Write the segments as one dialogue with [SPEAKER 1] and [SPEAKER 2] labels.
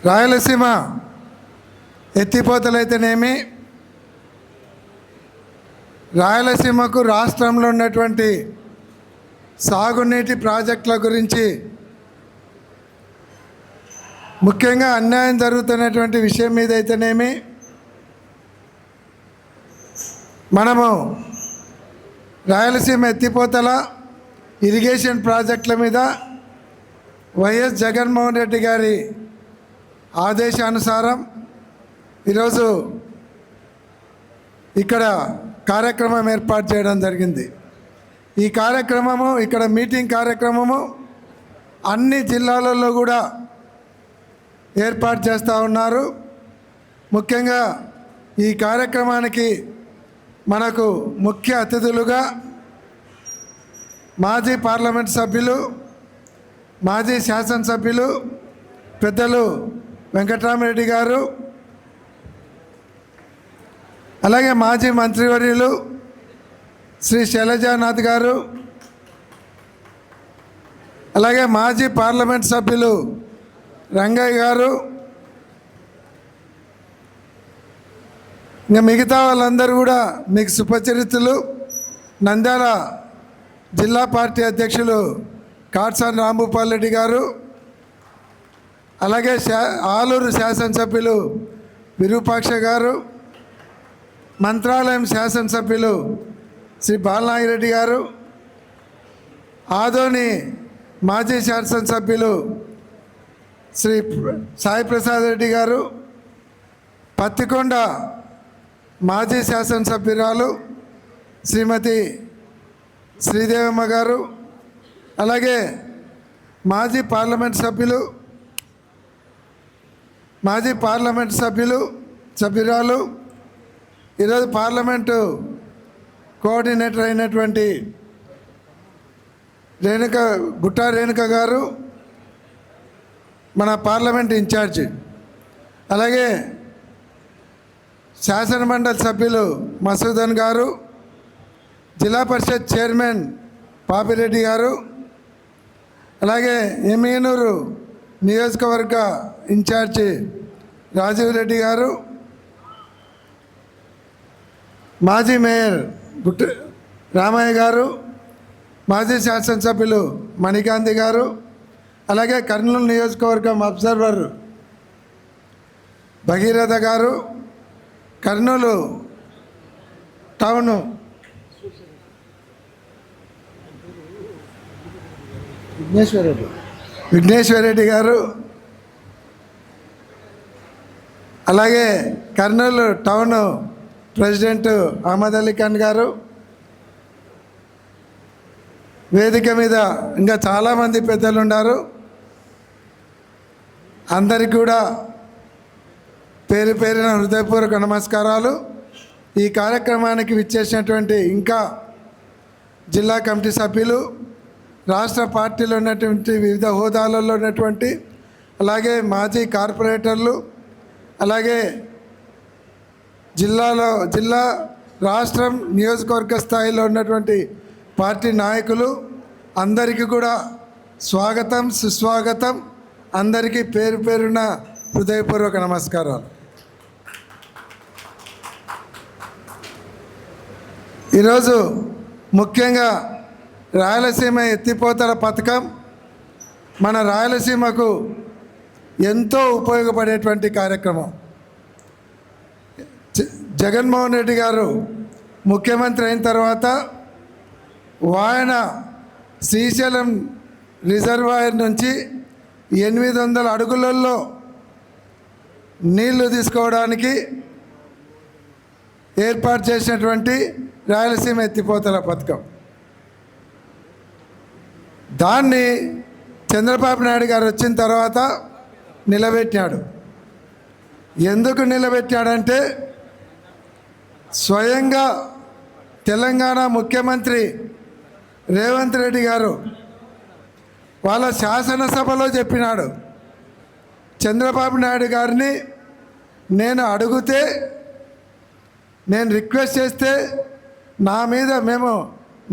[SPEAKER 1] రాయలసీమ ఎత్తిపోతలైతేనేమి, రాయలసీమకు రాష్ట్రంలో ఉన్నటువంటి సాగునీటి ప్రాజెక్టుల గురించి, ముఖ్యంగా అన్యాయం జరుగుతున్నటువంటి విషయం మీద అయితేనేమి, మనము రాయలసీమ ఎత్తిపోతల ఇరిగేషన్ ప్రాజెక్టుల మీద వైఎస్ జగన్మోహన్ రెడ్డి గారి ఆదేశానుసారం ఈరోజు ఇక్కడ కార్యక్రమం ఏర్పాటు చేయడం జరిగింది. ఈ కార్యక్రమము, ఇక్కడ మీటింగ్ కార్యక్రమము అన్ని జిల్లాలలో కూడా ఏర్పాటు చేస్తూ ఉన్నారు. ముఖ్యంగా ఈ కార్యక్రమానికి మనకు ముఖ్య అతిథులుగా మాజీ పార్లమెంట్ సభ్యులు, మాజీ శాసనసభ్యులు పెద్దలు వెంకటరామరెడ్డి గారు, అలాగే మాజీ మంత్రివర్యులు శ్రీ శైలజానాథ్ గారు, అలాగే మాజీ పార్లమెంట్ సభ్యులు రంగయ్య గారు, ఇంకా మిగతా వాళ్ళందరూ కూడా మీకు సుపరిచితులు. నంద్యాల జిల్లా పార్టీ అధ్యక్షులు కాట్సాని రాంభూపాల్ రెడ్డి గారు, అలాగే ఆలూరు శాసనసభ్యులు విరూపాక్ష గారు, మంత్రాలయం శాసనసభ్యులు శ్రీ బాలనాగిరెడ్డి గారు, ఆదోని మాజీ శాసనసభ్యులు శ్రీ సాయి ప్రసాద్ రెడ్డి గారు, పత్తికొండ మాజీ శాసనసభ్యురాలు శ్రీమతి శ్రీదేవమ్మ గారు, అలాగే మాజీ పార్లమెంట్ సభ్యురాలు, ఈరోజు పార్లమెంటు కోఆర్డినేటర్ అయినటువంటి గుట్టా రేణుక గారు, మన పార్లమెంట్ ఇన్ఛార్జి, అలాగే శాసనమండలి సభ్యులు మసూదన్ గారు, జిల్లా పరిషత్ చైర్మన్ పాపిరెడ్డి గారు, అలాగే ఎమ్మిగనూరు నియోజకవర్గ ఇన్ఛార్జి రాజీవ్ రెడ్డి గారు, మాజీ మేయర్ రామయ్య గారు, మాజీ శాసనసభ్యులు మణికాంతి గారు, అలాగే కర్నూలు నియోజకవర్గం అబ్జర్వర్ భగీరథ గారు, కర్నూలు టౌను విఘ్నేశ్వరరెడ్డి గారు, అలాగే Kurnool town president Ahmed Ali Khan గారు, వేదిక మీద ఇంకా చాలామంది పెద్దలు ఉన్నారు. అందరికీ కూడా పేరు పేరున హృదయపూర్వక నమస్కారాలు. ఈ కార్యక్రమానికి విచ్చేసినటువంటి ఇంకా జిల్లా కమిటీ సభ్యులు, రాష్ట్ర పార్టీలో ఉన్నటువంటి వివిధ హోదాలలో ఉన్నటువంటి, అలాగే మాజీ కార్పొరేటర్లు, అలాగే జిల్లా రాష్ట్రం నియోజకవర్గ స్థాయిలో ఉన్నటువంటి పార్టీ నాయకులు అందరికీ కూడా స్వాగతం, సుస్వాగతం. అందరికీ పేరు పేరున హృదయపూర్వక నమస్కారాలు. ఈరోజు ముఖ్యంగా రాయలసీమ ఎత్తిపోతల పథకం మన రాయలసీమకు ఎంతో ఉపయోగపడేటువంటి కార్యక్రమం. జగన్మోహన్ రెడ్డి గారు ముఖ్యమంత్రి అయిన తర్వాత ఆయన శ్రీశైలం రిజర్వాయర్ నుంచి 800 అడుగులలో నీళ్లు తీసుకోవడానికి ఏర్పాటు చేసినటువంటి రాయలసీమ ఎత్తిపోతల పథకం, దాన్ని చంద్రబాబు నాయుడు గారు వచ్చిన తర్వాత నిలబెట్టాడు. ఎందుకు నిలబెట్టాడంటే, స్వయంగా తెలంగాణ ముఖ్యమంత్రి రేవంత్ రెడ్డి గారు వాళ్ళ శాసనసభలో చెప్పినాడు, చంద్రబాబు నాయుడు గారిని నేను అడిగితే, నేను రిక్వెస్ట్ చేస్తే నా మీద మేము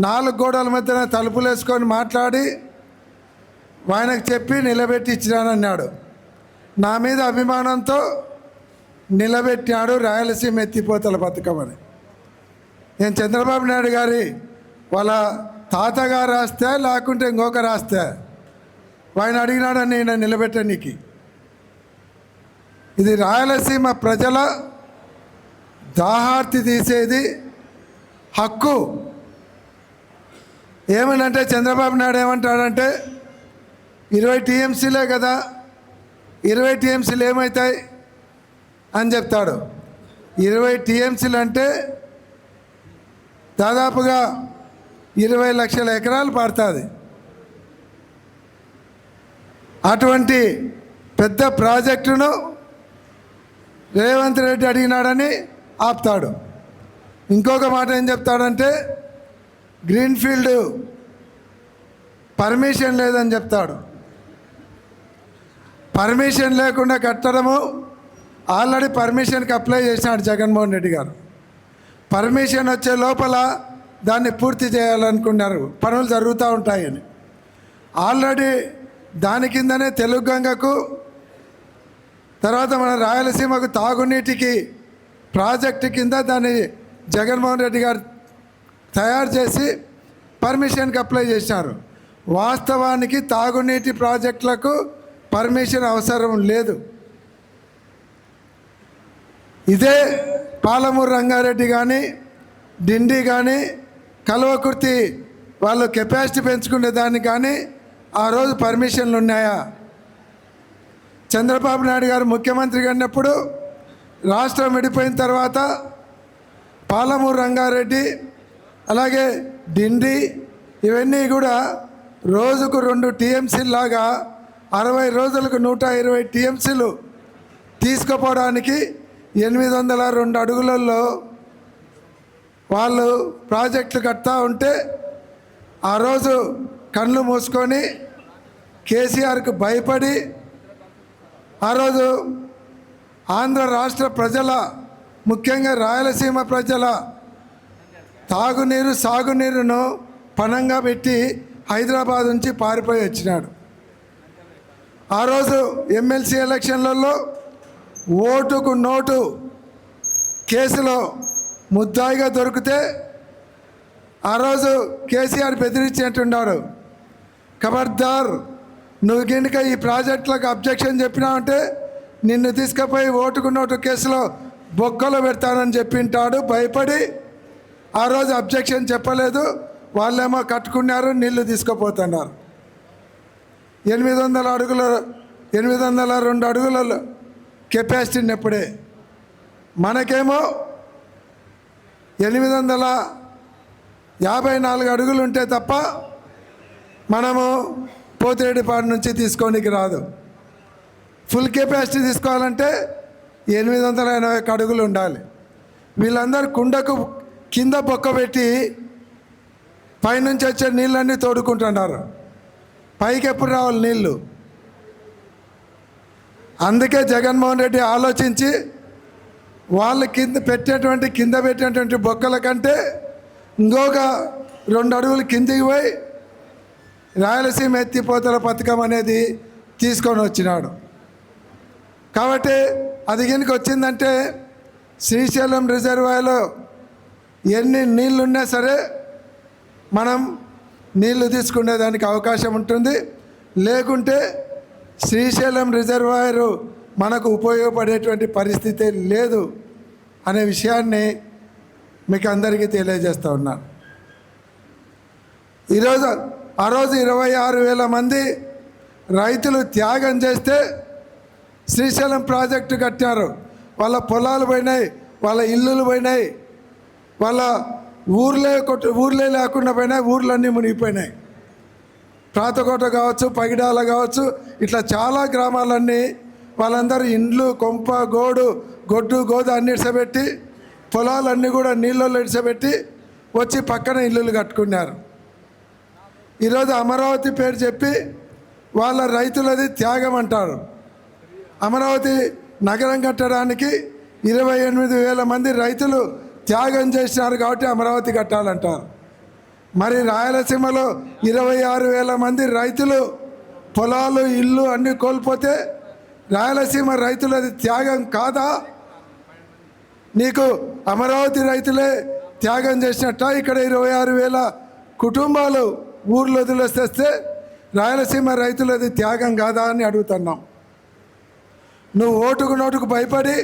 [SPEAKER 1] 4 గోడల మధ్యన తలుపులు వేసుకొని మాట్లాడి ఆయనకు చెప్పి నిలబెట్టి ఇచ్చినానన్నాడు. నా మీద అభిమానంతో నిలబెట్టాడు రాయలసీమ ఎత్తిపోతల పథకం అని. నేను చంద్రబాబు నాయుడు గారి వాళ్ళ తాతగారు రాస్తే లేకుంటే ఇంకొక రాస్తే ఆయన అడిగినాడని నేను నిలబెట్టనీకి. ఇది రాయలసీమ ప్రజల దాహార్తి తీసేది హక్కు. ఏమనంటే చంద్రబాబు నాయుడు ఏమంటాడంటే 20 టీఎంసీలే కదా, 20 టీఎంసీలు ఏమవుతాయి అని చెప్తాడు. 20 టీఎంసీలు అంటే దాదాపుగా 20 లక్షల ఎకరాలు పడుతుంది. అటువంటి పెద్ద ప్రాజెక్టును రేవంత్ రెడ్డి అడిగినాడని ఆపుతాడు. ఇంకొక మాట ఏం చెప్తాడంటే గ్రీన్ఫీల్డ్ పర్మిషన్ లేదని చెప్తాడు. పర్మిషన్ లేకుండా కట్టడము ఆల్రెడీ పర్మిషన్కి అప్లై చేసినాడు జగన్మోహన్ రెడ్డి గారు. పర్మిషన్ వచ్చే లోపల దాన్ని పూర్తి చేయాలనుకున్నారు, పనులు జరుగుతూ ఉంటాయని. ఆల్రెడీ దాని కిందనే తెలుగు గంగకు, తర్వాత మన రాయలసీమకు తాగునీటికి ప్రాజెక్టు కింద దాన్ని జగన్మోహన్ రెడ్డి గారు తయారు చేసి పర్మిషన్కి అప్లై చేశారు. వాస్తవానికి తాగునీటి ప్రాజెక్టులకు పర్మిషన్ అవసరం లేదు. ఇదే పాలమూరు రంగారెడ్డి కానీ, డిండి కానీ, కల్వకుర్తి వాళ్ళు కెపాసిటీ పెంచుకునే దానికి కానీ ఆ రోజు పర్మిషన్లు ఉన్నాయా? చంద్రబాబు నాయుడు గారు ముఖ్యమంత్రిగా ఉన్నప్పుడు రాష్ట్రం విడిపోయిన తర్వాత పాలమూరు రంగారెడ్డి అలాగే డిండి ఇవన్నీ కూడా రోజుకు 2 టీఎంసీలు లాగా 60 రోజులకు 120 టీఎంసీలు తీసుకుపోవడానికి 802 అడుగులలో వాళ్ళు ప్రాజెక్టులు కడతా ఉంటే ఆ రోజు కళ్ళు మూసుకొని కేసీఆర్కు భయపడి ఆ రోజు ఆంధ్ర రాష్ట్ర ప్రజల, ముఖ్యంగా రాయలసీమ ప్రజల తాగునీరు సాగునీరును పణంగా పెట్టి హైదరాబాద్ నుంచి పారిపోయి వచ్చినాడు. ఆ రోజు ఎమ్మెల్సీ ఎలక్షన్లలో ఓటుకు నోటు కేసులో ముద్దాయిగా దొరికితే ఆ రోజు కేసీఆర్ బెదిరించేట్టున్నాడు. ఖబర్దార్, నువ్వు గినక ఈ ప్రాజెక్టులకు అబ్జెక్షన్ చెప్పినావంటే నిన్ను తీసుకుపోయి ఓటుకు నోటు కేసులో బొక్కలో పెడతానని చెప్పింటాడు. భయపడి ఆ రోజు అబ్జెక్షన్ చెప్పలేదు. వాళ్ళేమో కట్టుకున్నారు, నీళ్లు తీసుకుపోతున్నారు. 802 అడుగుల కెపాసిటీని ఎప్పుడే మనకేమో 854 అడుగులు ఉంటే తప్ప మనము పోతిరెడ్డిపాడు నుంచి తీసుకోనికి రాదు. ఫుల్ కెపాసిటీ తీసుకోవాలంటే 881 అడుగులు ఉండాలి. వీళ్ళందరూ కుండకు కింద బొక్క పెట్టి పైనుంచి వచ్చే నీళ్ళన్నీ తోడుకుంటున్నారు. పైకి ఎప్పుడు రావాలి నీళ్ళు? అందుకే జగన్మోహన్ రెడ్డి ఆలోచించి వాళ్ళ కింద పెట్టేటువంటి బొక్కల కంటే ఇంకొక 2 అడుగులు కిందికి పోయి రాయలసీమ ఎత్తిపోతల పథకం అనేది తీసుకొని వచ్చినాడు. కాబట్టి అది కిందకి వచ్చిందంటే శ్రీశైలం రిజర్వాయర్లో ఎన్ని నీళ్ళున్నా సరే మనం నీళ్లు తీసుకునేదానికి అవకాశం ఉంటుంది. లేకుంటే శ్రీశైలం రిజర్వాయరు మనకు ఉపయోగపడేటువంటి పరిస్థితి లేదు అనే విషయాన్ని మీకు అందరికీ తెలియజేస్తూ ఉన్నాను. ఆ రోజు 26,000 మంది రైతులు త్యాగం చేస్తే శ్రీశైలం ప్రాజెక్టు కట్టారు. వాళ్ళ పొలాలు పోయినాయి, వాళ్ళ ఇల్లులు పోయినాయి, వాళ్ళ ఊర్లే లేకుండా పోయినాయి, ఊర్లన్నీ మునిగిపోయినాయి. ప్రాతకోట కావచ్చు, పగిడాల కావచ్చు, ఇట్లా చాలా గ్రామాలన్నీ వాళ్ళందరూ ఇండ్లు, కొంప, గొడ్డు గోద అన్ని ఇడిసబెట్టి పొలాలన్నీ కూడా నీళ్ళల్లో ఇడిసబెట్టి వచ్చి పక్కన ఇల్లులు కట్టుకున్నారు. ఈరోజు అమరావతి పేరు చెప్పి వాళ్ళ రైతులది త్యాగం అంటారు. అమరావతి నగరం కట్టడానికి 28,000 మంది రైతులు త్యాగం చేసినారు కాబట్టి అమరావతి కట్టాలంటారు. మరి రాయలసీమలో 26,000 మంది రైతులు పొలాలు ఇల్లు అన్నీ కోల్పోతే రాయలసీమ రైతులది త్యాగం కాదా? నీకు అమరావతి రైతులే త్యాగం చేసినట్ట? ఇక్కడ 26,000 కుటుంబాలు ఊర్లు వదిలేస్తే రాయలసీమ రైతులది త్యాగం కాదా అని అడుగుతున్నాం. నువ్వు ఓటుకు నోటుకు భయపడి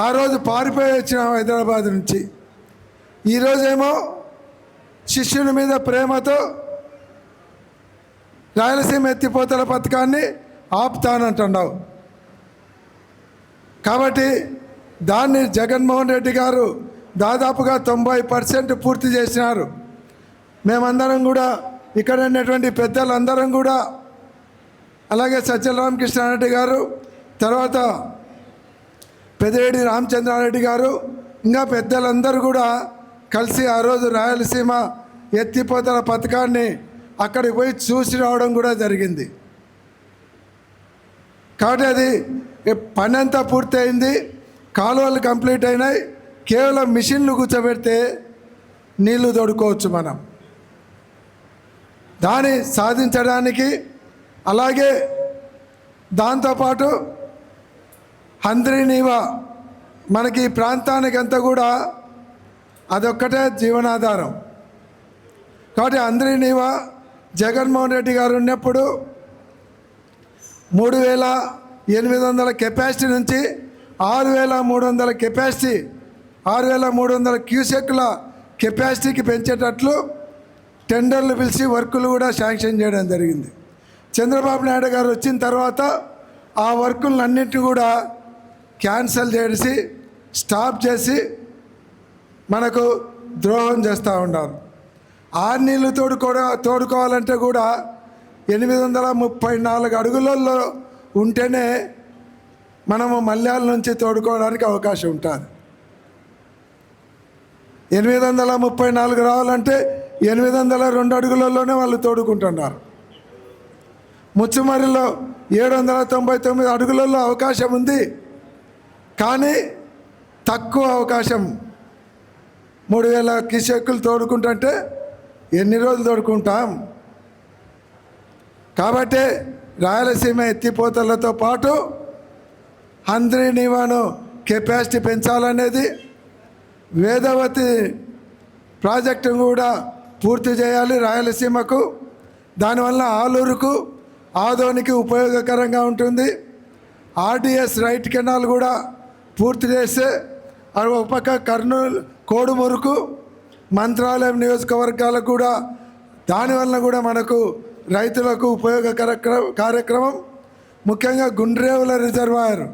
[SPEAKER 1] ఆ రోజు పారిపోయి వచ్చినావు హైదరాబాద్ నుంచి. ఈరోజేమో శిష్యుని మీద ప్రేమతో రాయలసీమ ఎత్తిపోతల పథకాన్ని ఆపుతానంటున్నావు. కాబట్టి దాన్ని జగన్మోహన్ రెడ్డి గారు దాదాపుగా 90% పూర్తి చేసినారు. మేమందరం కూడా ఇక్కడ ఉన్నటువంటి పెద్దలందరం కూడా, అలాగే సజ్జల రామకృష్ణారెడ్డి గారు, తర్వాత పెద్దిరెడ్డి రామచంద్రారెడ్డి గారు, ఇంకా పెద్దలందరూ కూడా కలిసి ఆ రోజు రాయలసీమ ఎత్తిపోతల పథకాన్ని అక్కడికి పోయి చూసి రావడం కూడా జరిగింది. కాబట్టి అది పని అంతా పూర్తయింది, కాలువలు కంప్లీట్ అయినాయి. కేవలం మిషన్లు కూర్చోబెడితే నీళ్లు తోడుకోవచ్చు మనం. దాన్ని సాధించడానికి అలాగే దాంతోపాటు హంద్రీనీవా మనకి ఈ ప్రాంతానికంతా కూడా అదొక్కటే జీవనాధారం. కాబట్టి హంద్రీనీవా జగన్మోహన్ రెడ్డి గారు ఉన్నప్పుడు 3,800 కెపాసిటీ నుంచి 6,300 కెపాసిటీ, 6,300 క్యూసెక్ల కెపాసిటీకి పెంచేటట్లు టెండర్లు పిలిచి వర్కులు కూడా శాంక్షన్ చేయడం జరిగింది. చంద్రబాబు నాయుడు గారు వచ్చిన తర్వాత ఆ వర్కులన్నింటినీ కూడా క్యాన్సిల్ చేసి స్టాప్ చేసి మనకు ద్రోహం చేస్తూ ఉన్నారు. ఆ నీళ్లు తోడుకోవాలంటే కూడా 834 అడుగులలో ఉంటేనే మనము మల్యాల నుంచి తోడుకోవడానికి అవకాశం ఉంటుంది. 834 రావాలంటే 802 అడుగులలోనే వాళ్ళు తోడుకుంటున్నారు. ముచ్చుమరిలో 799 అడుగులలో అవకాశం ఉంది, కానీ తక్కువ అవకాశం. 3,000 క్యూసెక్కులు తోడుకుంటుంటే ఎన్ని రోజులు తోడుకుంటాం? కాబట్టి రాయలసీమ ఎత్తిపోతలతో పాటు హంద్రీనీవాను కెపాసిటీ పెంచాలనేది, వేదవతి ప్రాజెక్టును కూడా పూర్తి చేయాలి రాయలసీమకు. దానివల్ల ఆలూరుకు ఆదోనికి ఉపయోగకరంగా ఉంటుంది. ఆర్డిఎస్ రైట్ కెనాల్ కూడా పూర్తి చేస్తే ఒక పక్క కర్నూలు కోడుమూరుకు మంత్రాలయం నియోజకవర్గాలకు కూడా దానివల్ల కూడా మనకు రైతులకు ఉపయోగకర కార్యక్రమం. ముఖ్యంగా గుండ్రేవుల రిజర్వాయర్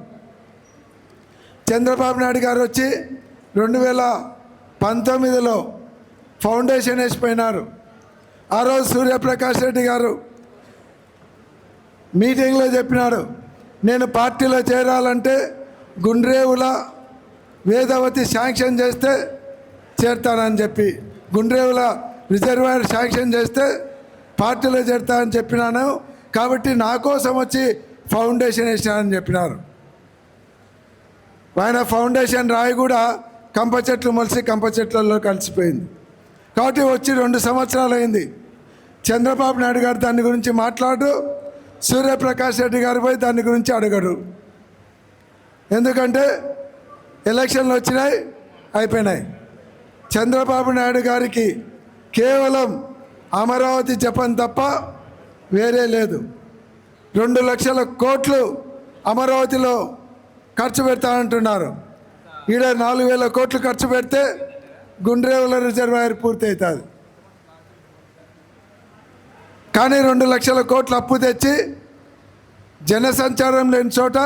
[SPEAKER 1] చంద్రబాబు నాయుడు గారు వచ్చి 2019లో ఫౌండేషన్ వేసిపోయినారు. ఆ రోజు సూర్యప్రకాష్ రెడ్డి గారు మీటింగ్లో చెప్పినాడు, నేను పార్టీలో చేరాలంటే గుండ్రేవుల వేదవతి శాంక్షన్ చేస్తే చేరుతానని చెప్పి, గుండ్రేవుల రిజర్వాయర్ శాంక్షన్ చేస్తే పార్టీలో చేరుతానని చెప్పినాను. కాబట్టి నా కోసం వచ్చి ఫౌండేషన్ వేసినానని చెప్పినారు. ఆయన ఫౌండేషన్ రాయి కూడా కంప చెట్లు మొలిసి కంప చెట్లలో కలిసిపోయింది. కాబట్టి వచ్చి 2 సంవత్సరాలు అయింది. చంద్రబాబు నాయుడు గారు దాని గురించి మాట్లాడు, సూర్యప్రకాష్ రెడ్డి గారు పోయి దాని గురించి అడగడు. ఎందుకంటే ఎలక్షన్లు వచ్చినాయి, అయిపోయినాయి. చంద్రబాబు నాయుడు గారికి కేవలం అమరావతి జపం తప్ప వేరే లేదు. 2 లక్షల కోట్లు అమరావతిలో ఖర్చు పెడతానంటున్నారు. ఈడ 4,000 కోట్లు ఖర్చు పెడితే గుండ్రేవుల రిజర్వాయర్ పూర్తి అవుతుంది. కానీ 2 లక్షల కోట్లు అప్పు తెచ్చి జనసంచారం లేని చోట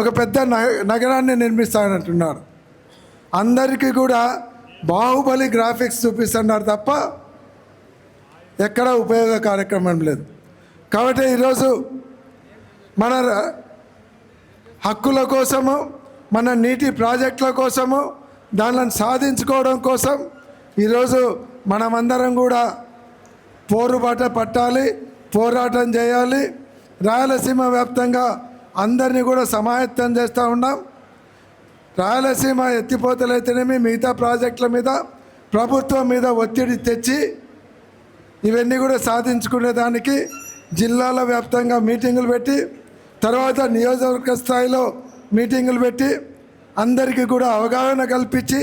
[SPEAKER 1] ఒక పెద్ద నగరాన్ని నిర్మిస్తానంటున్నారు. అందరికీ కూడా బాహుబలి గ్రాఫిక్స్ చూపిస్తున్నారు తప్ప ఎక్కడ ఉపయోగ కార్యక్రమం లేదు. కాబట్టి ఈరోజు మన హక్కుల కోసము, మన నీటి ప్రాజెక్టుల కోసము, దానిని సాధించుకోవడం కోసం ఈరోజు మనమందరం కూడా పోరుబాట పట్టాలి, పోరాటం చేయాలి. రాయలసీమ వ్యాప్తంగా అందరినీ కూడా సమాయత్తం చేస్తూ ఉన్నాం. రాయలసీమ ఎత్తిపోతలైతేనేమి మిగతా ప్రాజెక్టుల మీద ప్రభుత్వం మీద ఒత్తిడి తెచ్చి ఇవన్నీ కూడా సాధించుకునేదానికి జిల్లాల వ్యాప్తంగా మీటింగులు పెట్టి తర్వాత నియోజకవర్గ స్థాయిలో మీటింగులు పెట్టి అందరికీ కూడా అవగాహన కల్పించి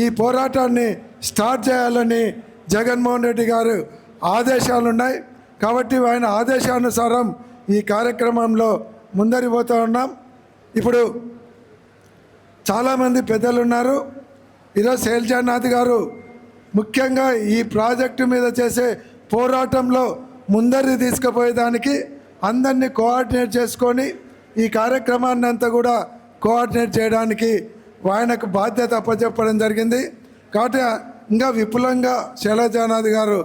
[SPEAKER 1] ఈ పోరాటాన్ని స్టార్ట్ చేయాలని జగన్మోహన్ రెడ్డి గారు ఆదేశాలు ఉన్నాయి. కాబట్టి ఆయన ఆదేశానుసారం ఈ కార్యక్రమంలో ముందరి పోతూ ఉన్నాం. ఇప్పుడు చాలామంది పెద్దలు ఉన్నారు. ఈరోజు శైలజానాథ్ గారు ముఖ్యంగా ఈ ప్రాజెక్టు మీద చేసే పోరాటంలో ముందరి తీసుకుపోయేదానికి అందరినీ కోఆర్డినేట్ చేసుకొని ఈ కార్యక్రమాన్ని అంతా కూడా కోఆర్డినేట్ చేయడానికి ఆయనకు బాధ్యత అప్పచెప్పడం జరిగింది. కాబట్టి ఇంకా విపులంగా శైలజానాథ్ గారు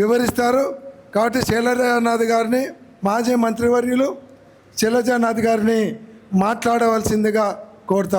[SPEAKER 1] వివరిస్తారు. కాబట్టి శైలజానాథ్ గారిని మాజీ మంత్రివర్యులు శైలజానాథ్ గారిని మాట్లాడవలసిందిగా కోరుతారు.